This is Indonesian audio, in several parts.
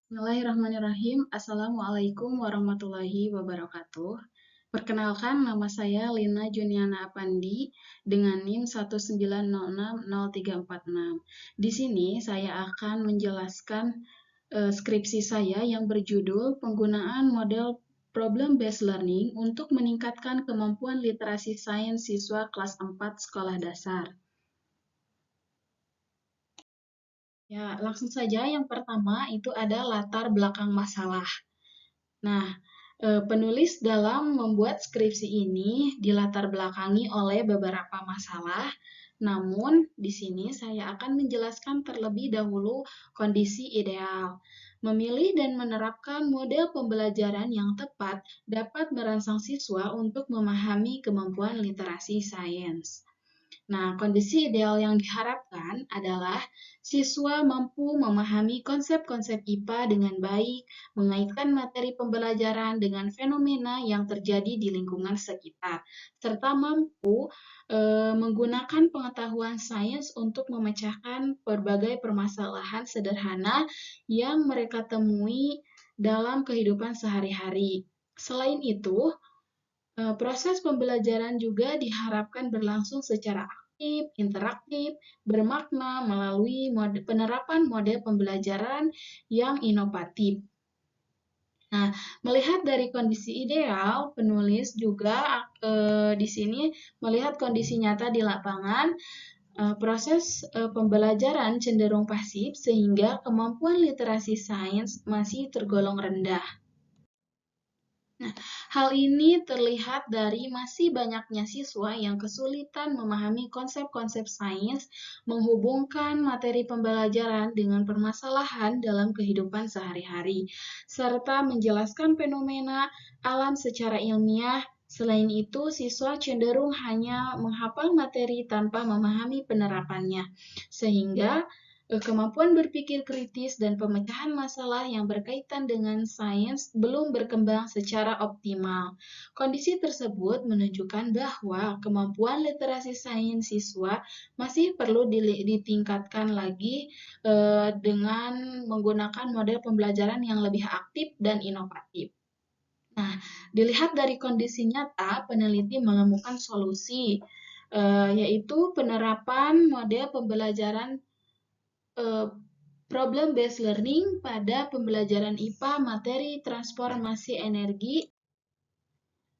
Bismillahirrahmanirrahim. Assalamualaikum warahmatullahi wabarakatuh. Perkenalkan, nama saya Lina Juniana Apandi dengan NIM 1906036. Di sini saya akan menjelaskan skripsi saya yang berjudul Penggunaan Model Problem Based Learning untuk meningkatkan kemampuan literasi sains siswa kelas 4 sekolah dasar. Ya, langsung saja yang pertama itu ada latar belakang masalah. Nah, penulis dalam membuat skripsi ini dilatar belakangi oleh beberapa masalah, namun di sini saya akan menjelaskan terlebih dahulu kondisi ideal. Memilih dan menerapkan model pembelajaran yang tepat dapat merangsang siswa untuk memahami kemampuan literasi sains. Nah, kondisi ideal yang diharapkan adalah siswa mampu memahami konsep-konsep IPA dengan baik, mengaitkan materi pembelajaran dengan fenomena yang terjadi di lingkungan sekitar, serta mampu menggunakan pengetahuan sains untuk memecahkan berbagai permasalahan sederhana yang mereka temui dalam kehidupan sehari-hari. Selain itu, proses pembelajaran juga diharapkan berlangsung secara aktif, interaktif, bermakna melalui penerapan model pembelajaran yang inovatif. Nah, melihat dari kondisi ideal, penulis juga di sini melihat kondisi nyata di lapangan, proses pembelajaran cenderung pasif sehingga kemampuan literasi sains masih tergolong rendah. Nah, hal ini terlihat dari masih banyaknya siswa yang kesulitan memahami konsep-konsep sains, menghubungkan materi pembelajaran dengan permasalahan dalam kehidupan sehari-hari, serta menjelaskan fenomena alam secara ilmiah. Selain itu, siswa cenderung hanya menghafal materi tanpa memahami penerapannya, sehingga kemampuan berpikir kritis dan pemecahan masalah yang berkaitan dengan sains belum berkembang secara optimal. Kondisi tersebut menunjukkan bahwa kemampuan literasi sains siswa masih perlu ditingkatkan lagi dengan menggunakan model pembelajaran yang lebih aktif dan inovatif. Nah, dilihat dari kondisi nyata, peneliti menemukan solusi, yaitu penerapan model pembelajaran problem based learning pada pembelajaran IPA materi transformasi energi.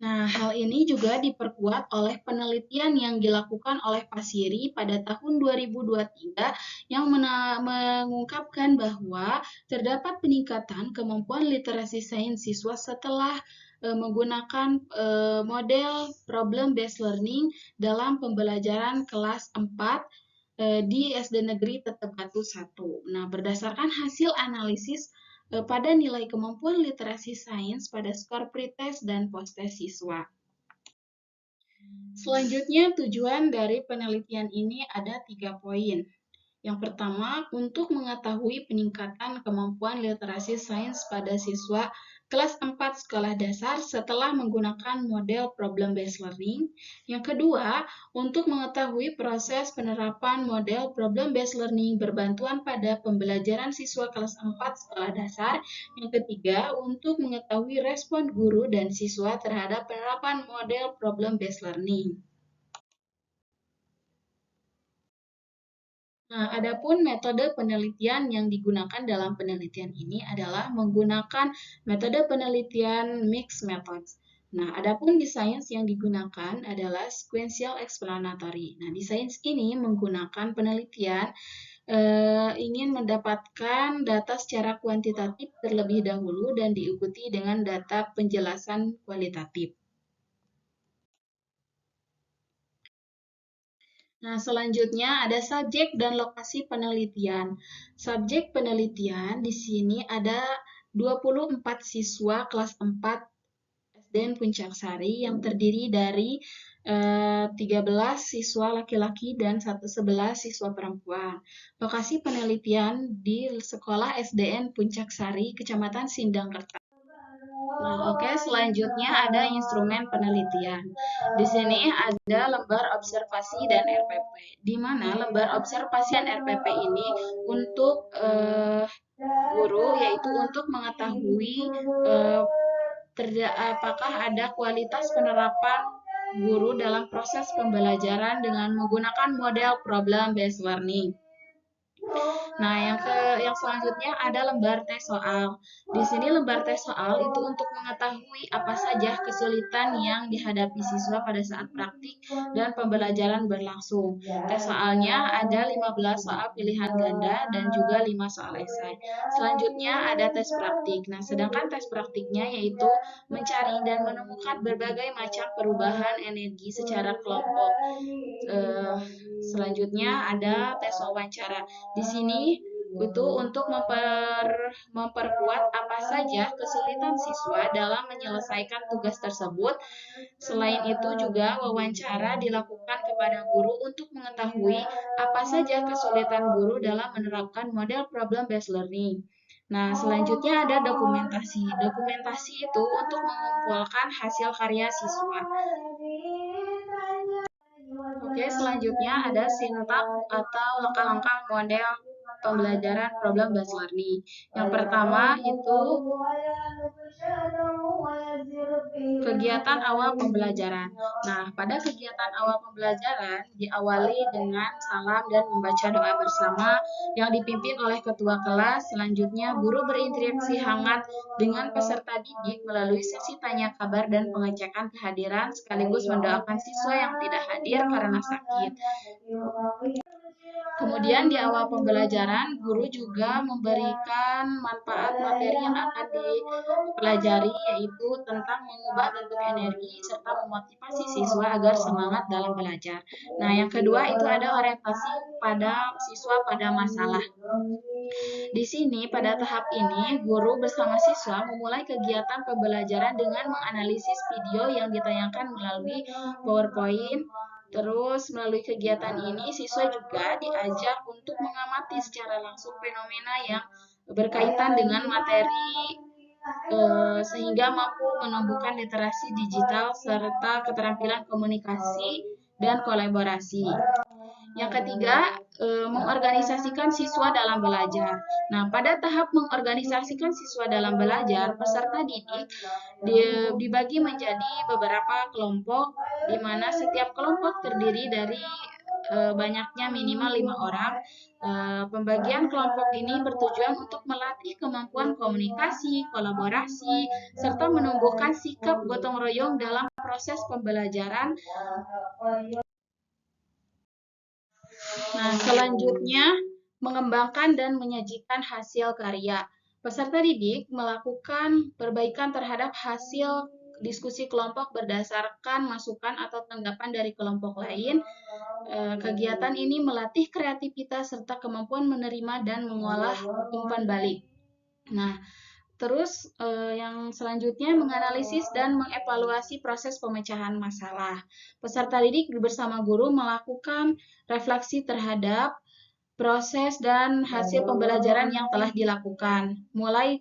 Nah, hal ini juga diperkuat oleh penelitian yang dilakukan oleh Pasiri pada tahun 2023 yang mengungkapkan bahwa terdapat peningkatan kemampuan literasi sains siswa setelah menggunakan model problem based learning dalam pembelajaran kelas 4 di SD Negeri Tetep Batu 1. Nah, berdasarkan hasil analisis pada nilai kemampuan literasi sains pada skor pretest dan posttest siswa. Selanjutnya, tujuan dari penelitian ini ada 3 poin. Yang pertama, untuk mengetahui peningkatan kemampuan literasi sains pada siswa kelas 4 sekolah dasar setelah menggunakan model problem based learning. Yang kedua, untuk mengetahui proses penerapan model problem based learning berbantuan pada pembelajaran siswa kelas 4 sekolah dasar. Yang ketiga, untuk mengetahui respon guru dan siswa terhadap penerapan model problem based learning. Nah, adapun metode penelitian yang digunakan dalam penelitian ini adalah menggunakan metode penelitian mixed methods. Nah, adapun di sains yang digunakan adalah sequential explanatory. Nah, di sains ini menggunakan penelitian ingin mendapatkan data secara kuantitatif terlebih dahulu dan diikuti dengan data penjelasan kualitatif. Nah, selanjutnya ada subjek dan lokasi penelitian. Subjek penelitian di sini ada 24 siswa kelas 4 SDN Puncak yang terdiri dari 13 siswa laki-laki dan 11 siswa perempuan. Lokasi penelitian di Sekolah SDN Puncak Sari, Kecamatan Sindangkerta. Nah, oke, selanjutnya ada instrumen penelitian. Di sini ada lembar observasi dan RPP, di mana lembar observasi dan RPP ini untuk guru, yaitu untuk mengetahui apakah ada kualitas penerapan guru dalam proses pembelajaran dengan menggunakan model problem based learning. Nah, yang selanjutnya ada lembar tes soal. Di sini lembar tes soal itu untuk mengetahui apa saja kesulitan yang dihadapi siswa pada saat praktik dan pembelajaran berlangsung. Tes soalnya ada 15 soal pilihan ganda dan juga 5 soal esai. Selanjutnya ada tes praktik. Nah, sedangkan tes praktiknya yaitu mencari dan menemukan berbagai macam perubahan energi secara kelompok. Selanjutnya ada tes wawancara. Di sini itu untuk memperkuat apa saja kesulitan siswa dalam menyelesaikan tugas tersebut. Selain itu juga wawancara dilakukan kepada guru untuk mengetahui apa saja kesulitan guru dalam menerapkan model problem based learning. Nah, selanjutnya ada dokumentasi. Dokumentasi itu untuk mengumpulkan hasil karya siswa. Oke, selanjutnya ada sintak atau langkah-langkah model pembelajaran problem based learning. Yang pertama itu kegiatan awal pembelajaran. Nah, pada kegiatan awal pembelajaran diawali dengan salam dan membaca doa bersama yang dipimpin oleh ketua kelas. Selanjutnya, guru berinteraksi hangat dengan peserta didik melalui sesi tanya kabar dan pengecekan kehadiran sekaligus mendoakan siswa yang tidak hadir karena sakit. Kemudian di awal pembelajaran, guru juga memberikan manfaat materi yang akan dipelajari, yaitu tentang mengubah bentuk energi serta memotivasi siswa agar semangat dalam belajar. Nah, yang kedua itu ada orientasi pada siswa pada masalah. Di sini, pada tahap ini, guru bersama siswa memulai kegiatan pembelajaran dengan menganalisis video yang ditayangkan melalui PowerPoint. Terus, melalui kegiatan ini, siswa juga diajak untuk mengamati secara langsung fenomena yang berkaitan dengan materi sehingga mampu menumbuhkan literasi digital serta keterampilan komunikasi dan kolaborasi. Yang ketiga, mengorganisasikan siswa dalam belajar. Nah, pada tahap mengorganisasikan siswa dalam belajar, peserta didik dibagi menjadi beberapa kelompok, di mana setiap kelompok terdiri dari banyaknya minimal 5 orang. Pembagian kelompok ini bertujuan untuk melatih kemampuan komunikasi, kolaborasi, serta menumbuhkan sikap gotong royong dalam proses pembelajaran. Nah, selanjutnya mengembangkan dan menyajikan hasil karya. Peserta didik melakukan perbaikan terhadap hasil diskusi kelompok berdasarkan masukan atau tanggapan dari kelompok lain. Kegiatan ini melatih kreativitas serta kemampuan menerima dan mengolah umpan balik. Nah, terus yang selanjutnya menganalisis dan mengevaluasi proses pemecahan masalah. Peserta didik bersama guru melakukan refleksi terhadap proses dan hasil pembelajaran yang telah dilakukan. Melalui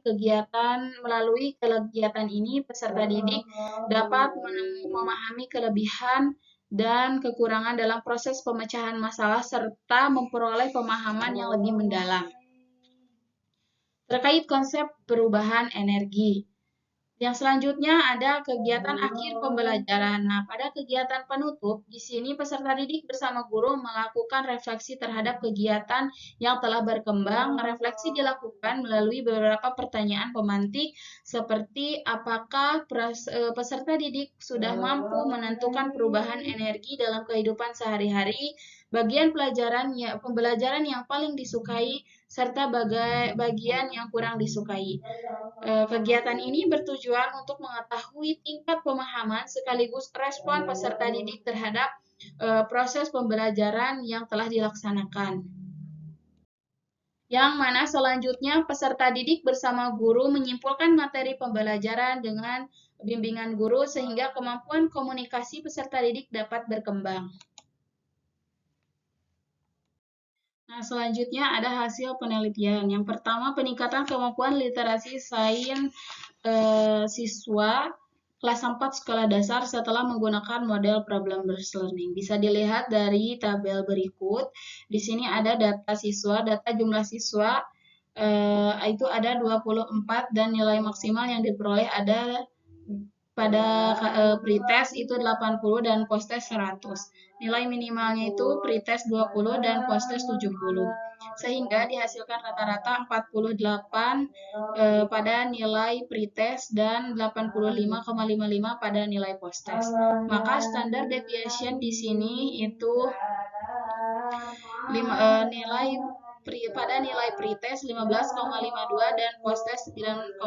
kegiatan ini, peserta didik dapat memahami kelebihan dan kekurangan dalam proses pemecahan masalah serta memperoleh pemahaman yang lebih mendalam. Terkait konsep perubahan energi. Yang selanjutnya ada kegiatan akhir pembelajaran. Nah, pada kegiatan penutup, di sini peserta didik bersama guru melakukan refleksi terhadap kegiatan yang telah berkembang. Refleksi dilakukan melalui beberapa pertanyaan pemantik, seperti apakah peserta didik sudah mampu menentukan perubahan energi dalam kehidupan sehari-hari, bagian pembelajaran yang paling disukai, serta bagian yang kurang disukai. Kegiatan ini bertujuan untuk mengetahui tingkat pemahaman sekaligus respon peserta didik terhadap proses pembelajaran yang telah dilaksanakan. Yang mana selanjutnya peserta didik bersama guru menyimpulkan materi pembelajaran dengan bimbingan guru sehingga kemampuan komunikasi peserta didik dapat berkembang. Nah, selanjutnya ada hasil penelitian. Yang pertama, peningkatan kemampuan literasi sains siswa kelas 4 sekolah dasar setelah menggunakan model problem based learning. Bisa dilihat dari tabel berikut. Di sini ada data siswa, data jumlah siswa itu ada 24 dan nilai maksimal yang diperoleh ada pada pretest itu 80 dan posttest 100. Nilai minimalnya itu pretest 20 dan posttest 70. Sehingga dihasilkan rata-rata 48 pada nilai pretest dan 85,55 pada nilai posttest. Maka standar deviation di sini itu nilai pada nilai pretest 15,52 dan posttest 9,74.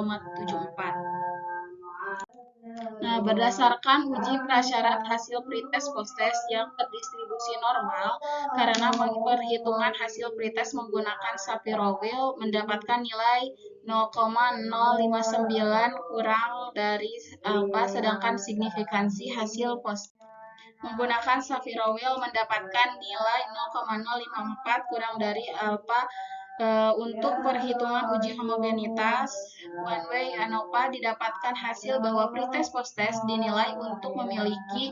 Nah, berdasarkan uji prasyarat hasil pretest posttest yang terdistribusi normal, karena perhitungan hasil pretest menggunakan Shapiro-Wilk mendapatkan nilai 0,059 kurang dari alpha, sedangkan signifikansi hasil posttest menggunakan Shapiro-Wilk mendapatkan nilai 0,054 kurang dari alpha. Untuk perhitungan uji homogenitas one way ANOVA didapatkan hasil bahwa pretest posttest dinilai untuk memiliki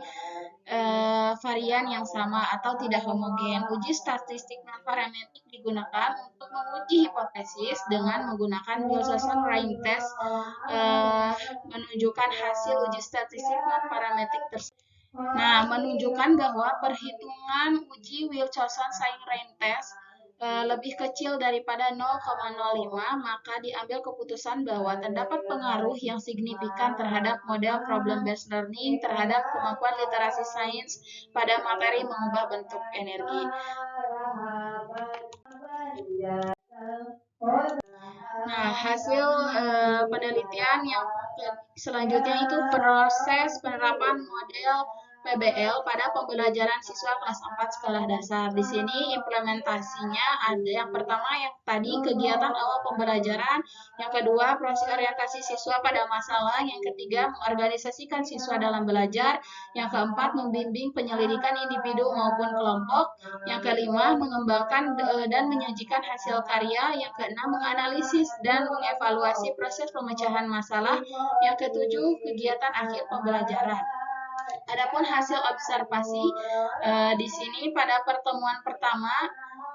varian yang sama atau tidak homogen. Uji statistik non-parametrik digunakan untuk menguji hipotesis dengan menggunakan Wilson-Rain test menunjukkan hasil uji statistik non-parametrik tersebut. Nah, menunjukkan bahwa perhitungan uji Wilson-Rain test lebih kecil daripada 0,05, maka diambil keputusan bahwa terdapat pengaruh yang signifikan terhadap model problem-based learning terhadap kemampuan literasi sains pada materi mengubah bentuk energi. Nah, hasil penelitian yang selanjutnya itu proses penerapan model PBL pada pembelajaran siswa kelas 4 sekolah dasar. Di sini implementasinya ada yang pertama yang tadi kegiatan awal pembelajaran, yang kedua proses orientasi siswa pada masalah, yang ketiga mengorganisasikan siswa dalam belajar, yang keempat membimbing penyelidikan individu maupun kelompok, yang kelima mengembangkan dan menyajikan hasil karya, yang keenam menganalisis dan mengevaluasi proses pemecahan masalah, yang ketujuh kegiatan akhir pembelajaran. Adapun hasil observasi di sini pada pertemuan pertama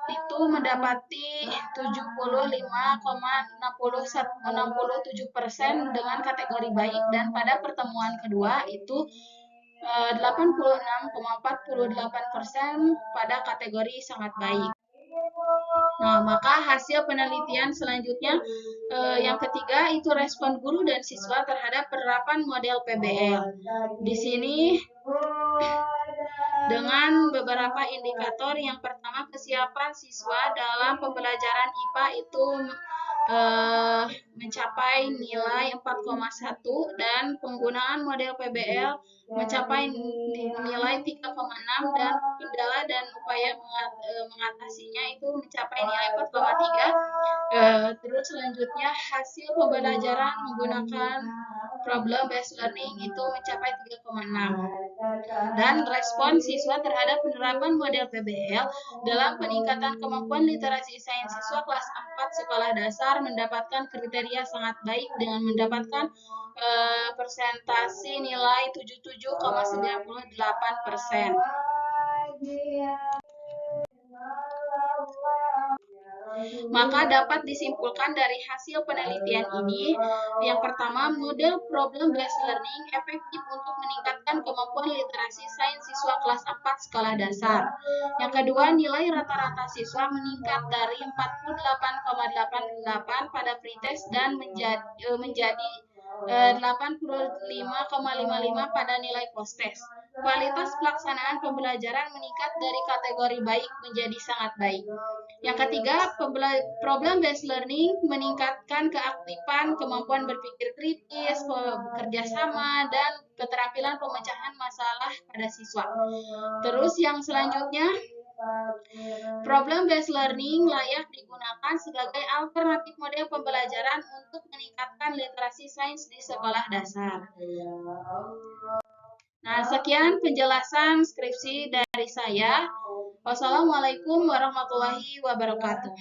itu mendapati 75,67% dengan kategori baik, dan pada pertemuan kedua itu 86,48% pada kategori sangat baik. Nah, maka hasil penelitian selanjutnya yang ketiga itu respon guru dan siswa terhadap penerapan model PBL. Di sini dengan beberapa indikator, yang pertama kesiapan siswa dalam pembelajaran IPA itu mencapai nilai 4,1 dan penggunaan model PBL mencapai nilai 3,6 dan kendala dan upaya mengatasinya itu mencapai nilai 4,3. Terus selanjutnya hasil pembelajaran menggunakan problem based learning itu mencapai 3,6. Dan respon siswa terhadap penerapan model PBL dalam peningkatan kemampuan literasi sains siswa kelas 4 sekolah dasar mendapatkan kriteria sangat baik dengan mendapatkan persentase nilai 77,98%. Maka dapat disimpulkan dari hasil penelitian ini, yang pertama, model problem based learning efektif untuk meningkatkan kemampuan literasi sains siswa kelas 4 sekolah dasar. Yang kedua, nilai rata-rata siswa meningkat dari 48,88 pada pretest dan menjadi 85,55 pada nilai posttest. Kualitas pelaksanaan pembelajaran meningkat dari kategori baik menjadi sangat baik. Yang ketiga, problem based learning meningkatkan keaktifan, kemampuan berpikir kritis, bekerja sama, dan keterampilan pemecahan masalah pada siswa. Terus yang selanjutnya, problem based learning layak digunakan sebagai alternatif model pembelajaran untuk meningkatkan literasi sains di sekolah dasar. Nah, sekian penjelasan skripsi dari saya. Wassalamualaikum warahmatullahi wabarakatuh.